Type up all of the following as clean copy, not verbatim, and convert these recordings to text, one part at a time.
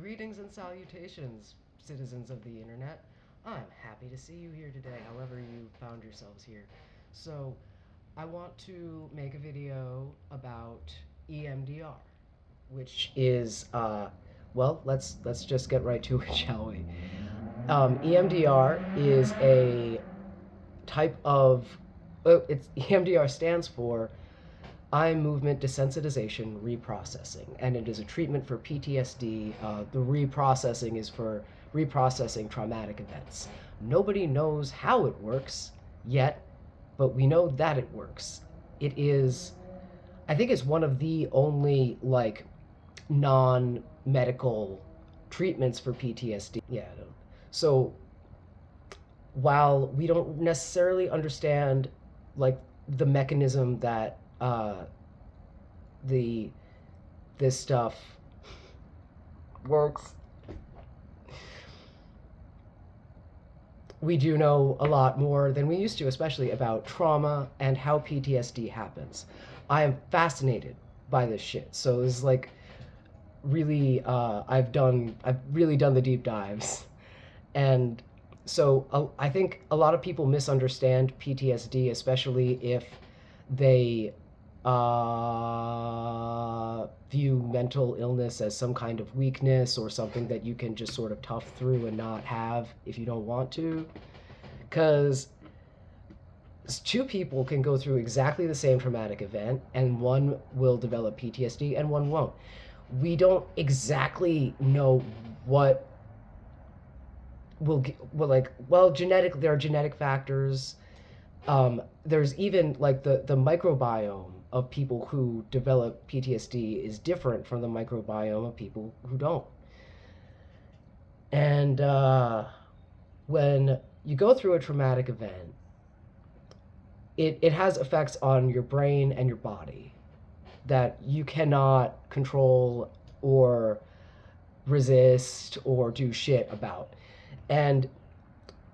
Greetings and salutations, citizens of the internet. I'm happy to see you here today, however you found yourselves here. So, I want to make a video about EMDR, which is, well, let's just get right to it, shall we? EMDR is a type of, EMDR stands for eye movement desensitization reprocessing, and it is a treatment for PTSD. The reprocessing is for reprocessing traumatic events. Nobody knows how it works yet, but we know that it works. It is, I think, it's one of the only like non-medical treatments for PTSD. Yeah. So while we don't necessarily understand like the mechanism that the this stuff works, we do know a lot more than we used to, especially about trauma and how PTSD happens. I am fascinated by this shit. So it's like really, I've really done the deep dives, and so I think a lot of people misunderstand PTSD, especially if they view mental illness as some kind of weakness or something that you can just sort of tough through and not have if you don't want to. Because two people can go through exactly the same traumatic event, and one will develop PTSD and one won't. We don't exactly know what will, genetic, there are genetic factors. There's even like the microbiome of people who develop PTSD is different from the microbiome of people who don't. And when you go through a traumatic event, it has effects on your brain and your body that you cannot control or resist or do shit about. And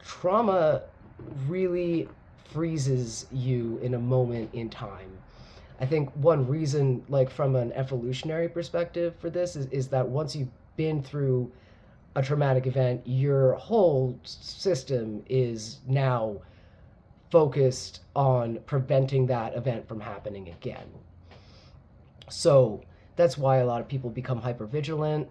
trauma really freezes you in a moment in time. I think one reason, like from an evolutionary perspective for this, is that once you've been through a traumatic event, your whole system is now focused on preventing that event from happening again. So that's why a lot of people become hypervigilant.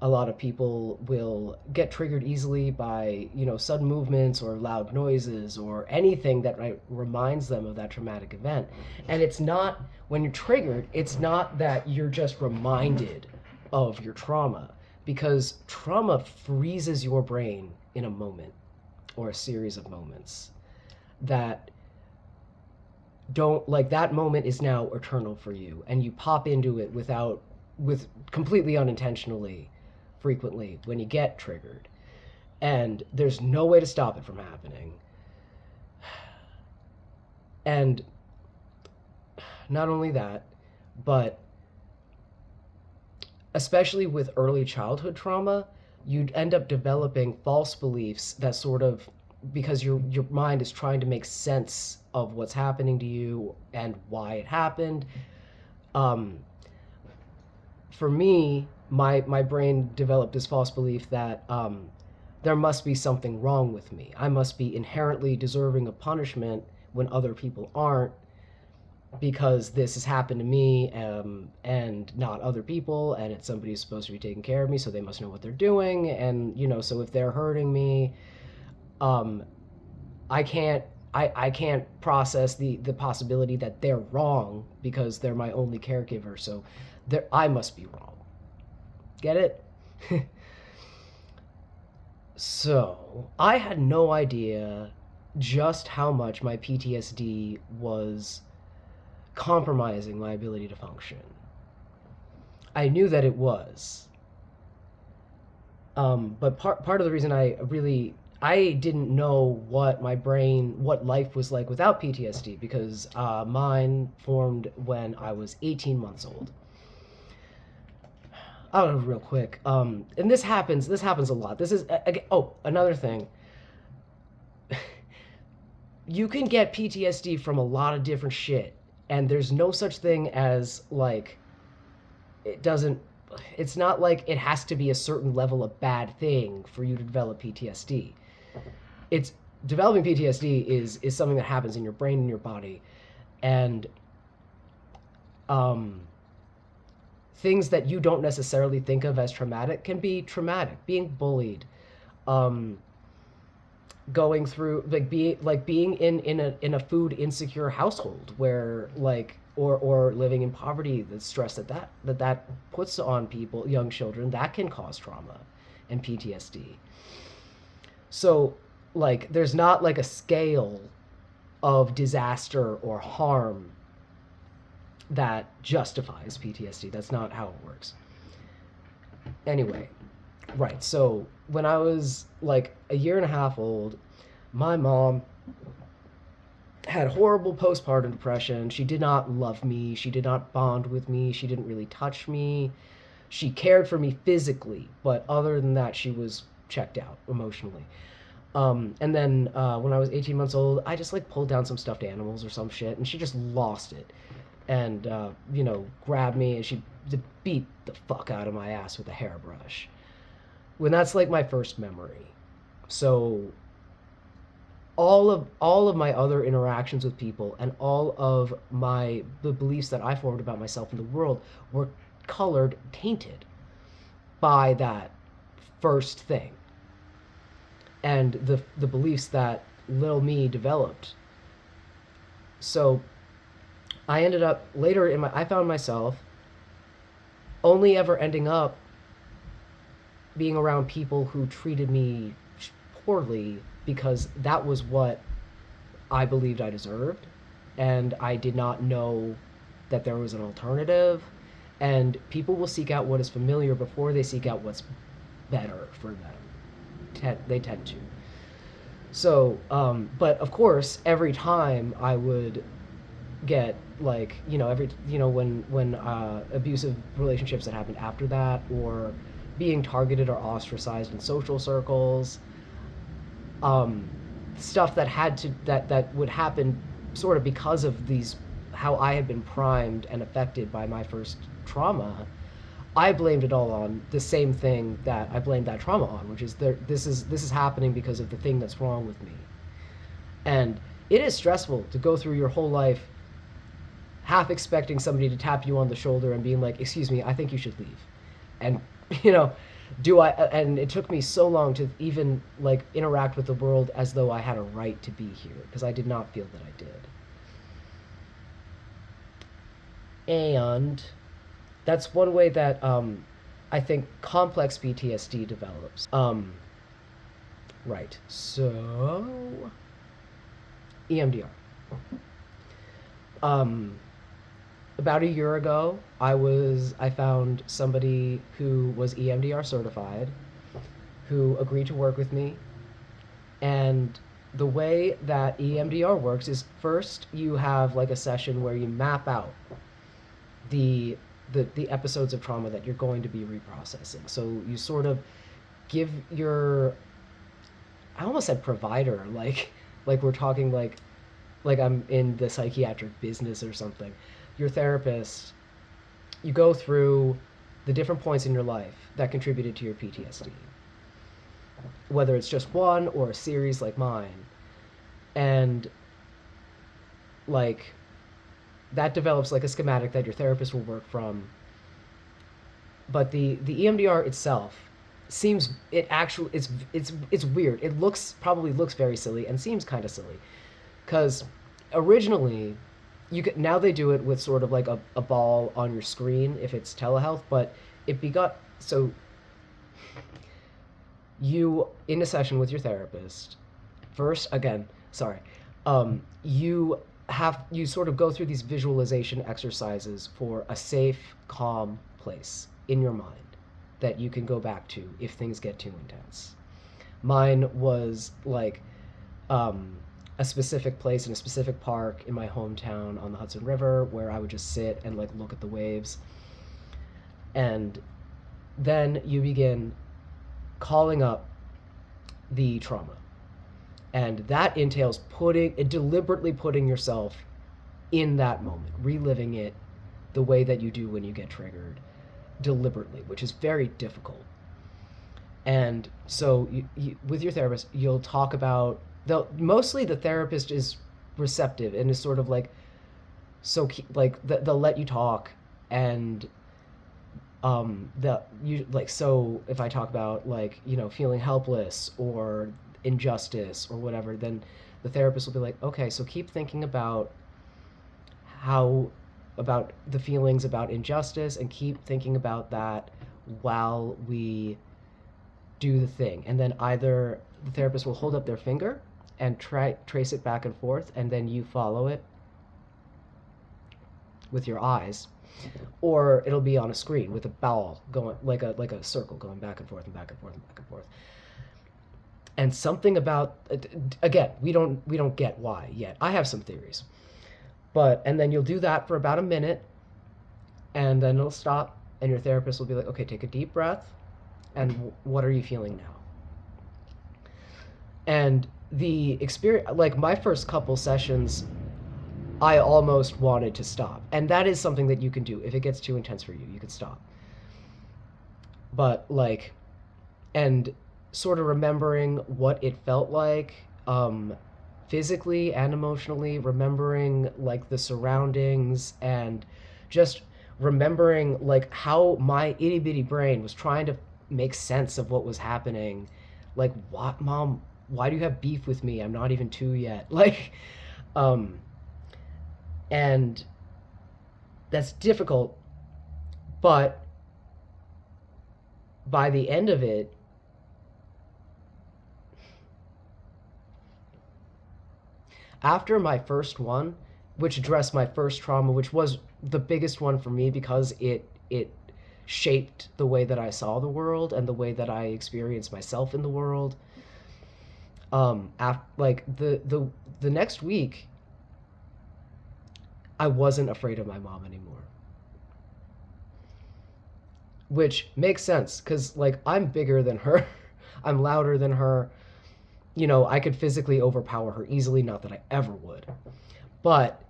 A lot of people will get triggered easily by, sudden movements or loud noises or anything that reminds them of that traumatic event. And it's not, when you're triggered, it's not that you're just reminded of your trauma, because trauma freezes your brain in a moment or a series of moments that don't, like, that moment is now eternal for you, and you pop into it with completely unintentionally frequently when you get triggered, and there's no way to stop it from happening. And not only that, but especially with early childhood trauma, you'd end up developing false beliefs that sort of, because your mind is trying to make sense of what's happening to you and why it happened. For me, my brain developed this false belief that there must be something wrong with me. I must be inherently deserving of punishment when other people aren't, because this has happened to me, and not other people, and it's somebody who's supposed to be taking care of me, so they must know what they're doing, and so if they're hurting me, I can't process the possibility that they're wrong because they're my only caregiver, so I must be wrong. Get it? So I had no idea just how much my PTSD was compromising my ability to function. I knew that it was. But part of the reason I didn't know what life was like without PTSD, because mine formed when I was 18 months old. Oh, real quick. And this happens a lot. This is, again, another thing. You can get PTSD from a lot of different shit, and there's no such thing as, like, it doesn't, it's not like it has to be a certain level of bad thing for you to develop PTSD. It's developing PTSD is something that happens in your brain and your body, and um, things that you don't necessarily think of as traumatic can be traumatic. Being bullied, um, going through being in a food insecure household where or living in poverty, the stress that puts on people, young children, that can cause trauma and PTSD. So there's not like a scale of disaster or harm that justifies PTSD. That's not how it works. Anyway, right. So when I was like a year and a half old, my mom had horrible postpartum depression. She did not love me. She did not bond with me. She didn't really touch me. She cared for me physically, but other than that, she was checked out emotionally. And then when I was 18 months old, I just like pulled down some stuffed animals or some shit, and she just lost it, and grabbed me, and she beat the fuck out of my ass with a hairbrush. When that's like my first memory. So all of my other interactions with people and all of the beliefs that I formed about myself in the world were colored, tainted by that first thing, and the beliefs that little me developed. So I ended up later I found myself only ever ending up being around people who treated me poorly because that was what I believed I deserved, and I did not know that there was an alternative. And people will seek out what is familiar before they seek out what's better for them. They tend to. So, but of course, every time I would get when abusive relationships that happened after that, or being targeted or ostracized in social circles, stuff that would happen sort of because of these, how I had been primed and affected by my first trauma. I blamed it all on the same thing that I blamed that trauma on, which is this is happening because of the thing that's wrong with me. And it is stressful to go through your whole life half expecting somebody to tap you on the shoulder and being like, "Excuse me, I think you should leave." And and it took me so long to even interact with the world as though I had a right to be here, because I did not feel that I did. And that's one way that I think complex PTSD develops. Right. So EMDR. About a year ago, I found somebody who was EMDR certified, who agreed to work with me. And the way that EMDR works is, first you have a session where you map out the episodes of trauma that you're going to be reprocessing. So you sort of give I almost said provider, like we're talking like I'm in the psychiatric business or something. Your therapist, you go through the different points in your life that contributed to your PTSD, whether it's just one or a series like mine, and that develops a schematic that your therapist will work from. But the EMDR itself seems, it's weird. It probably looks very silly and seems kind of silly, because originally now they do it with sort of a ball on your screen if it's telehealth, but so you, in a session with your therapist, first, again, sorry, you sort of go through these visualization exercises for a safe, calm place in your mind that you can go back to if things get too intense. Mine was a specific place in a specific park in my hometown on the Hudson River, where I would just sit and look at the waves. And then you begin calling up the trauma. And that entails deliberately putting yourself in that moment, reliving it the way that you do when you get triggered. deliberately, which is very difficult. And so with your therapist, you'll talk about, mostly the therapist is receptive and is sort of like, so like they'll let you talk. And the you like, so if I talk about, like, feeling helpless or injustice or whatever, then the therapist will be like, okay, so keep thinking about how about the feelings about injustice, and keep thinking about that while we do the thing. And then either the therapist will hold up their finger and trace it back and forth, and then you follow it with your eyes, or it'll be on a screen with a ball going, like a circle going back and forth and back and forth and back and forth. And something about, again, we don't get why yet. I have some theories, but and then you'll do that for about a minute, and then it'll stop, and your therapist will be like, okay, take a deep breath, and what are you feeling now? And the experience, like my first couple sessions, I almost wanted to stop. And that is something that you can do. If it gets too intense for you, you can stop. But like, and sort of remembering what it felt like, physically and emotionally, remembering like the surroundings, and just remembering like how my itty bitty brain was trying to make sense of what was happening. Like, what, mom, why do you have beef with me? I'm not even two yet. Like, um, and that's difficult, but by the end of it, after my first one, which addressed my first trauma, which was the biggest one for me because it shaped the way that I saw the world and the way that I experienced myself in the world. Like the next week, I wasn't afraid of my mom anymore, which makes sense because like I'm bigger than her, I'm louder than her. I could physically overpower her easily. Not that I ever would, but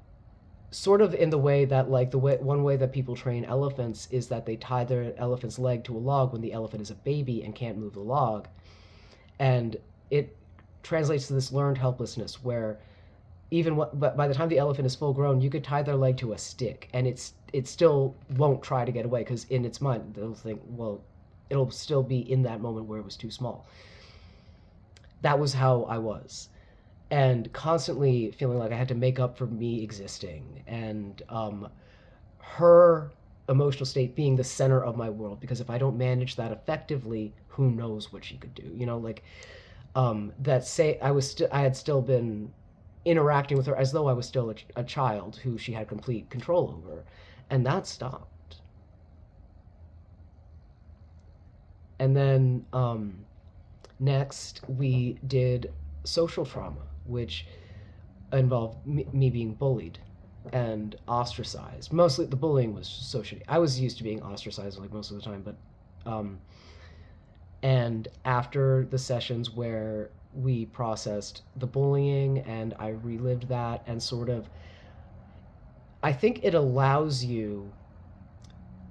sort of in the way that, like, one way that people train elephants is that they tie their elephant's leg to a log when the elephant is a baby and can't move the log, and it translates to this learned helplessness where but by the time the elephant is full grown, you could tie their leg to a stick, and it still won't try to get away because in its mind it'll think, well, it'll still be in that moment where it was too small. That was how I was, and constantly feeling like I had to make up for me existing, and her emotional state being the center of my world, because if I don't manage that effectively, who knows what she could do? Like, that say I had still been interacting with her as though I was still a child who she had complete control over, and that stopped. And then next we did social trauma, which involved me being bullied and ostracized. Mostly the bullying was so shitty. I was used to being ostracized like most of the time, but and after the sessions where we processed the bullying and I relived that, and sort of, I think it allows you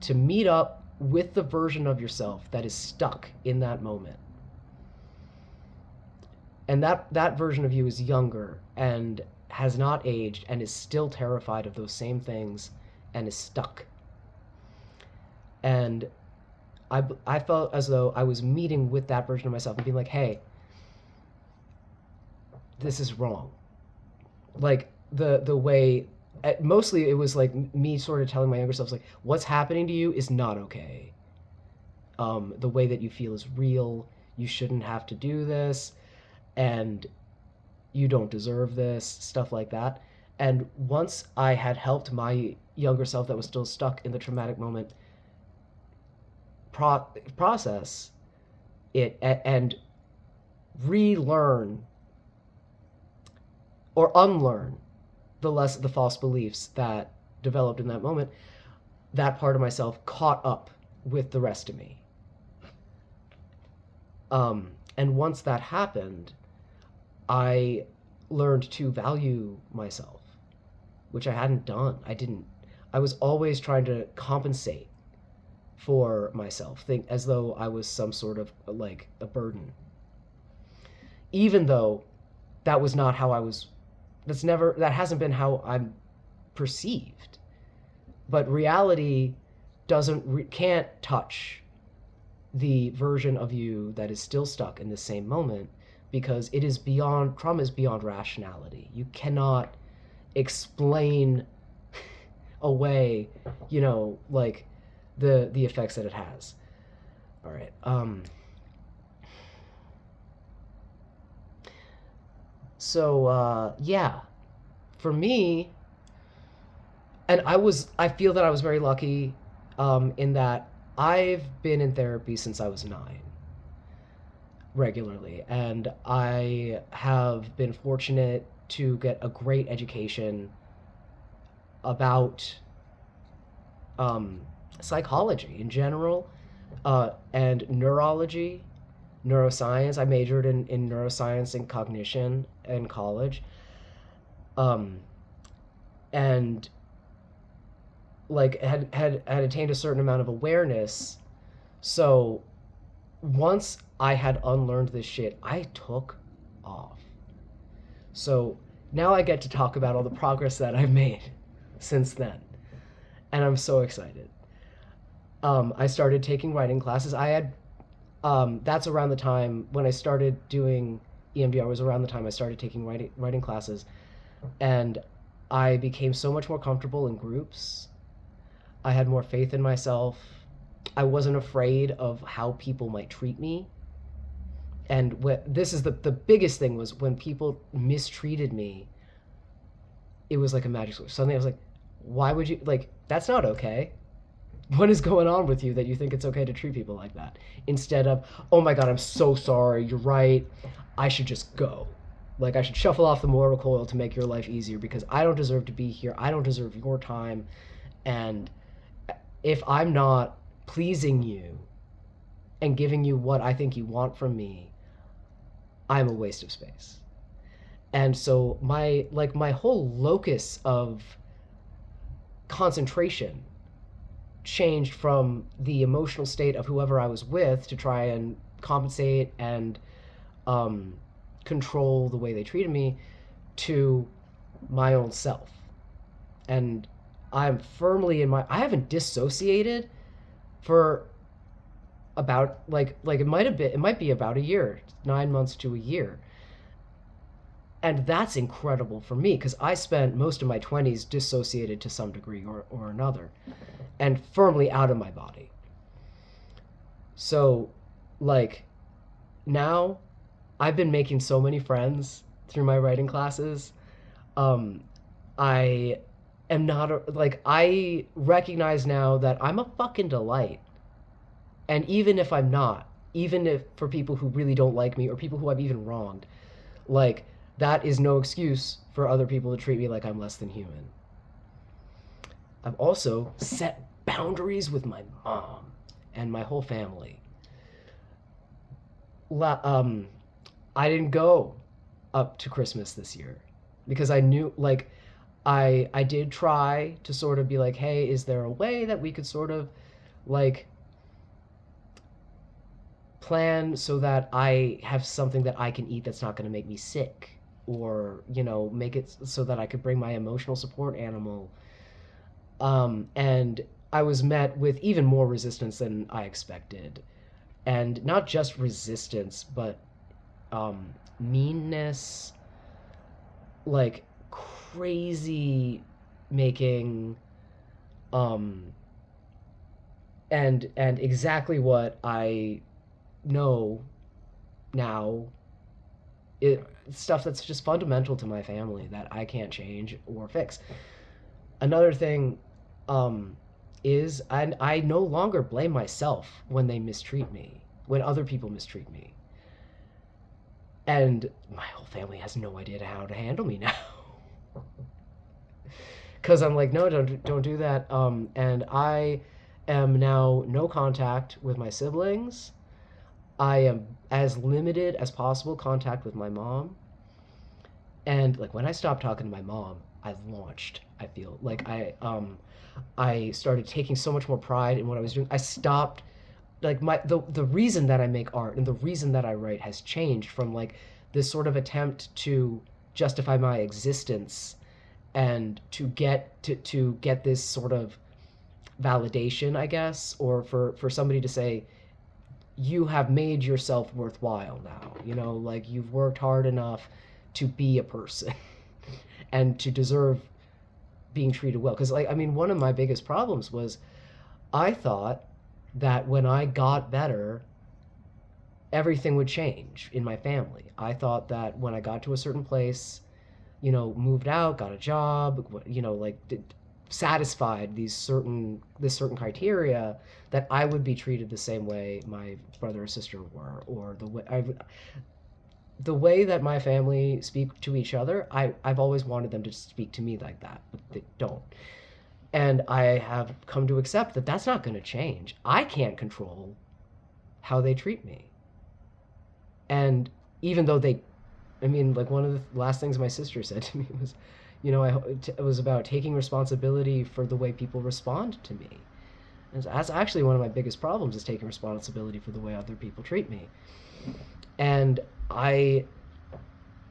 to meet up with the version of yourself that is stuck in that moment. And that version of you is younger and has not aged and is still terrified of those same things and is stuck. And I felt as though I was meeting with that version of myself and being like, hey, this is wrong. Like, the way, mostly it was like me sort of telling my younger self, like, what's happening to you is not okay. The way that you feel is real. You shouldn't have to do this, and you don't deserve this, stuff like that. And once I had helped my younger self that was still stuck in the traumatic moment process it and relearn or unlearn the false beliefs that developed in that moment, that part of myself caught up with the rest of me. And once that happened, I learned to value myself, which I hadn't done. I was always trying to compensate for myself, think as though I was some sort of like a burden, even though that was not how I was. That hasn't been how I'm perceived. But reality can't touch the version of you that is still stuck in the same moment, because it is beyond trauma is beyond rationality. You cannot explain away, like the effects that it has. All right. Yeah, for me, and I feel that I was very lucky, in that I've been in therapy since I was 9, regularly, and I have been fortunate to get a great education about um, psychology in general, and neurology, neuroscience. I majored in neuroscience and cognition in college, um, and like had attained a certain amount of awareness. So once I had unlearned this shit, I took off. So now I get to talk about all the progress that I've made since then, and I'm so excited. I started taking writing classes. That's around the time when I started doing EMDR, was around the time I started taking writing classes, and I became so much more comfortable in groups. I had more faith in myself. I wasn't afraid of how people might treat me. And this is the biggest thing, was when people mistreated me, it was like a magic switch. Suddenly I was like, why would you, like, that's not okay. What is going on with you that you think it's okay to treat people like that? Instead of, oh my God, I'm so sorry, you're right, I should just go. Like, I should shuffle off the mortal coil to make your life easier, because I don't deserve to be here. I don't deserve your time. And if I'm not pleasing you and giving you what I think you want from me, I'm a waste of space. And so my whole locus of concentration changed from the emotional state of whoever I was with to try and compensate and control the way they treated me, to my own self. And I'm firmly I haven't dissociated for about it might be about a year, 9 months to a year. And that's incredible for me, because I spent most of my 20s dissociated to some degree or another, and firmly out of my body. So, like, now I've been making so many friends through my writing classes. I am not, I recognize now that I'm a fucking delight. And even if I'm not, even if for people who really don't like me or people who I've even wronged, like, that is no excuse for other people to treat me like I'm less than human. I've also set boundaries with my mom and my whole family. I didn't go up to Christmas this year because I knew, like, I did try to sort of be like, hey, is there a way that we could sort of, like, plan so that I have something that I can eat that's not going to make me sick, or, make it so that I could bring my emotional support animal. And I was met with even more resistance than I expected. And not just resistance, but meanness, like crazy making, and exactly what I know now, stuff that's just fundamental to my family that I can't change or fix. Another thing, is I no longer blame myself when they mistreat me, when other people mistreat me. And my whole family has no idea how to handle me now. Because I'm like, no, don't do that. And I am now no contact with my siblings. I am as limited as possible contact with my mom. And like, when I stopped talking to my mom, I launched. I feel like I started taking so much more pride in what I was doing. I stopped, like, the reason that I make art and the reason that I write has changed from like this sort of attempt to justify my existence and to get this sort of validation, I guess, or for somebody to say you have made yourself worthwhile now. You know, like you've worked hard enough to be a person and to deserve being treated well. Because, like, I mean, one of my biggest problems was I thought that when I got better, everything would change in my family. I thought that when I got to a certain place, you know, moved out, got a job, you know, like satisfied this certain criteria, that I would be treated the same way my brother or sister were, or the way that my family speak to each other. I've always wanted them to speak to me like that, but they don't. And I have come to accept that that's not going to change. I can't control how they treat me. And even though they, I mean, like one of the last things my sister said to me was, you know, it was about taking responsibility for the way people respond to me. And that's actually one of my biggest problems, is taking responsibility for the way other people treat me. And I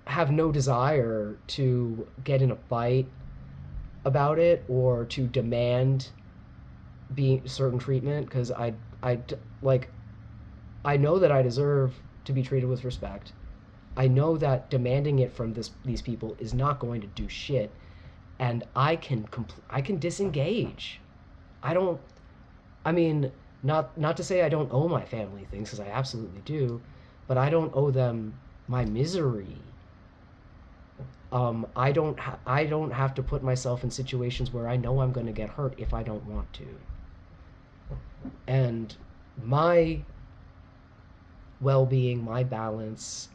have no desire to get in a fight about it or to demand being certain treatment, because I like I know that I deserve to be treated with respect. I know that demanding it from these people is not going to do shit, and I can disengage. I don't. I mean, not to say I don't owe my family things, because I absolutely do, but I don't owe them my misery. I don't have to put myself in situations where I know I'm going to get hurt if I don't want to. And my well-being, my balance,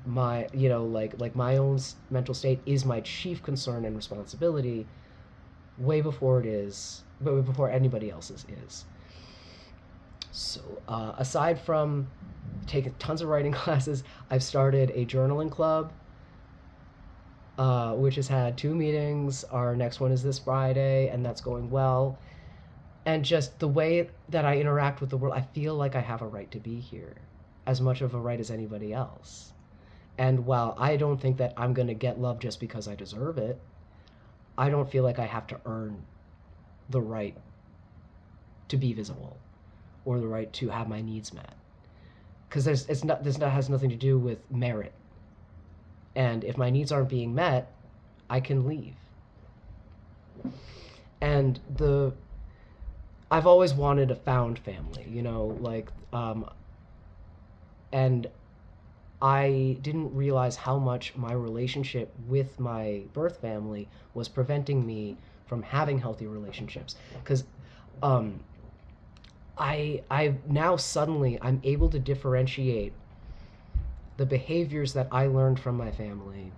my, you know, like my own mental state is my chief concern and responsibility, way before it is, but before anybody else's is. So aside from taking tons of writing classes, I've started a journaling club, which has had 2 meetings. Our next one is this Friday, and that's going well. And just the way that I interact with the world, I feel like I have a right to be here, as much of a right as anybody else. And while I don't think that I'm going to get love just because I deserve it, I don't feel like I have to earn the right to be visible or the right to have my needs met. Because this has nothing to do with merit. And if my needs aren't being met, I can leave. And I've always wanted a found family, you know, like, and I didn't realize how much my relationship with my birth family was preventing me from having healthy relationships. Because I now suddenly I'm able to differentiate the behaviors that I learned from my family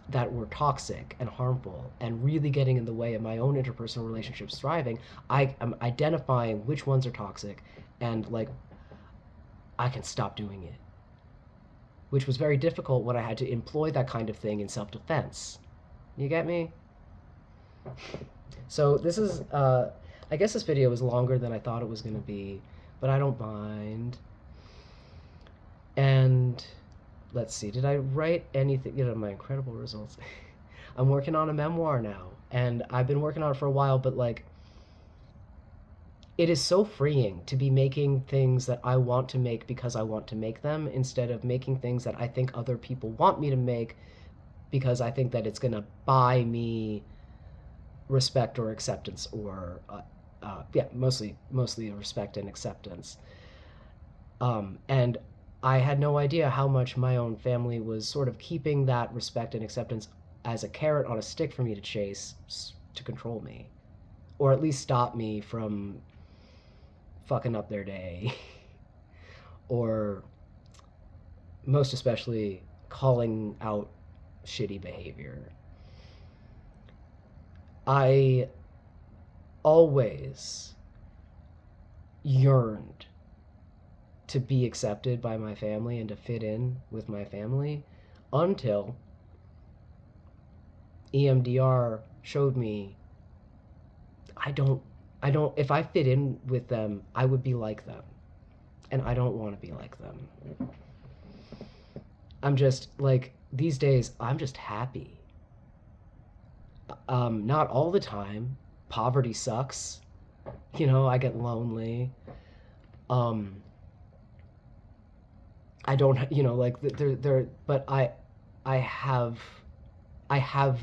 that were toxic and harmful and really getting in the way of my own interpersonal relationships thriving. I am identifying which ones are toxic, and like I can stop doing it, which was very difficult when I had to employ that kind of thing in self-defense. You get me? So this is I guess this video is longer than I thought it was going to be, but I don't mind. And let's see, did I write anything? You know, my incredible results. I'm working on a memoir now, and I've been working on it for a while, but like, it is so freeing to be making things that I want to make because I want to make them, instead of making things that I think other people want me to make because I think that it's going to buy me respect or acceptance, or yeah, mostly respect and acceptance. And I had no idea how much my own family was sort of keeping that respect and acceptance as a carrot on a stick for me to chase, to control me, or at least stop me from fucking up their day, or most especially calling out shitty behavior. I always yearned to be accepted by my family and to fit in with my family, until EMDR showed me I don't, if I fit in with them, I would be like them. And I don't want to be like them. I'm just like, these days, I'm just happy. Not all the time. Poverty sucks. I get lonely. Um, I don't, like but I have, I have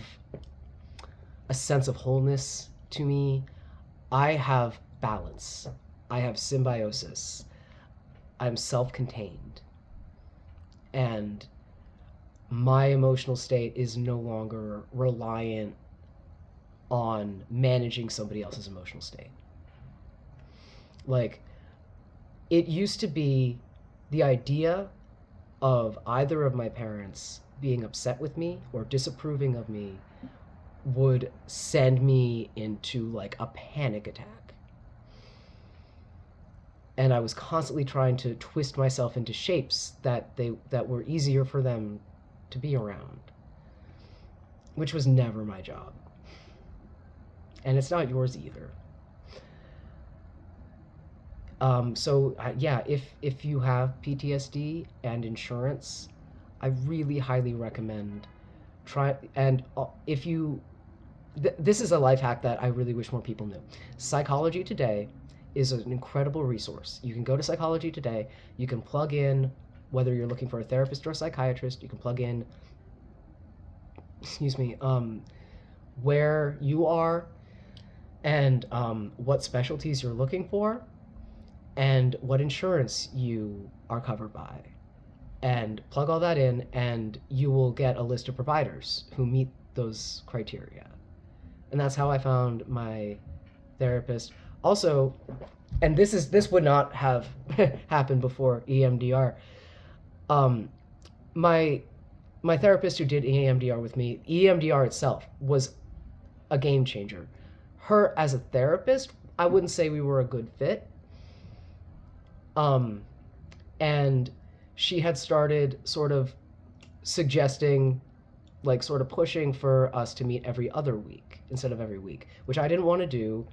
a sense of wholeness to me. I have balance. I have symbiosis. I'm self-contained. And my emotional state is no longer reliant on managing somebody else's emotional state. Like, it used to be the idea of either of my parents being upset with me or disapproving of me would send me into like a panic attack. And I was constantly trying to twist myself into shapes that were easier for them to be around, which was never my job. And it's not yours either. Yeah, if you have PTSD and insurance, I really highly recommend try. And if you, this is a life hack that I really wish more people knew. Psychology Today is an incredible resource. You can go to Psychology Today. You can plug in whether you're looking for a therapist or a psychiatrist. You can plug in, excuse me, where you are and what specialties you're looking for and what insurance you are covered by. And plug all that in, and you will get a list of providers who meet those criteria. And that's how I found my therapist. Also, and this would not have happened before EMDR. My therapist who did EMDR with me, EMDR itself was a game changer. Her as a therapist, I wouldn't say we were a good fit. And she had started sort of suggesting, like sort of pushing for us to meet every other week instead of every week, which I didn't want to do.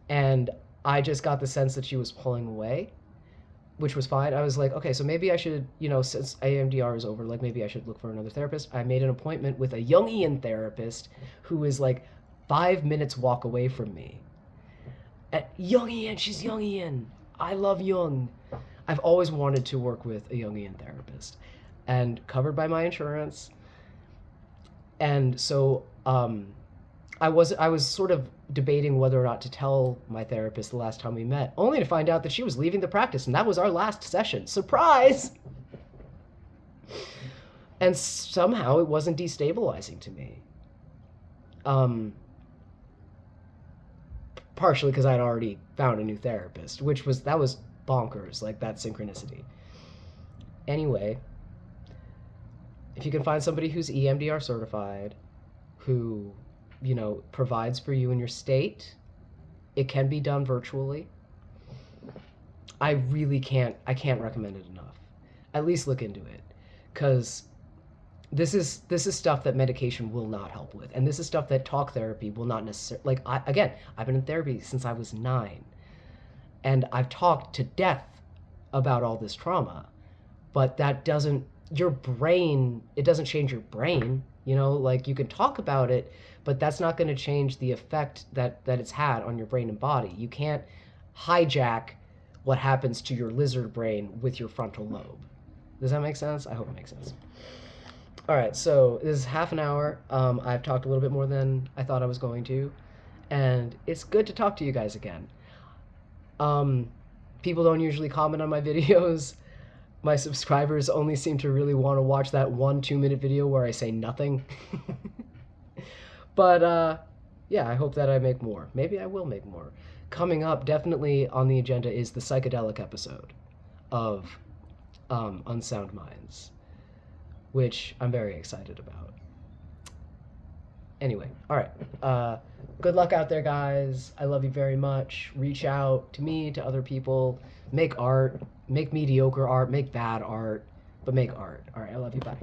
And I just got the sense that she was pulling away, which was fine. I was like, okay, so maybe I should, since EMDR is over, like maybe I should look for another therapist. I made an appointment with a Jungian therapist who is like 5 minutes walk away from me. She's Jungian. I love Jung. I've always wanted to work with a Jungian therapist, and covered by my insurance. And so I was sort of debating whether or not to tell my therapist the last time we met, only to find out that she was leaving the practice, and that was our last session. Surprise! And somehow it wasn't destabilizing to me. Partially because I'd already found a new therapist, that was bonkers, like that synchronicity. Anyway, if you can find somebody who's EMDR certified, who, provides for you in your state, it can be done virtually. I can't recommend it enough. At least look into it, because this is stuff that medication will not help with, and this is stuff that talk therapy will not necessarily. I've been in therapy since I was 9, and I've talked to death about all this trauma, but that doesn't it doesn't change your brain. Like, you can talk about it, but that's not going to change the effect that it's had on your brain and body. You can't hijack what happens to your lizard brain with your frontal lobe. Does that make sense? I hope it makes sense. All right, so this is half an hour. I've talked a little bit more than I thought I was going to, and it's good to talk to you guys again. People don't usually comment on my videos. My subscribers only seem to really want to watch that 1-2-minute video where I say nothing. But yeah, I hope that I make more. Maybe I will make more. Coming up, definitely on the agenda, is the psychedelic episode of Unsound Minds, which I'm very excited about. Anyway, all right. Good luck out there, guys. I love you very much. Reach out to me, to other people. Make art. Make mediocre art. Make bad art. But make art. All right, I love you. Bye.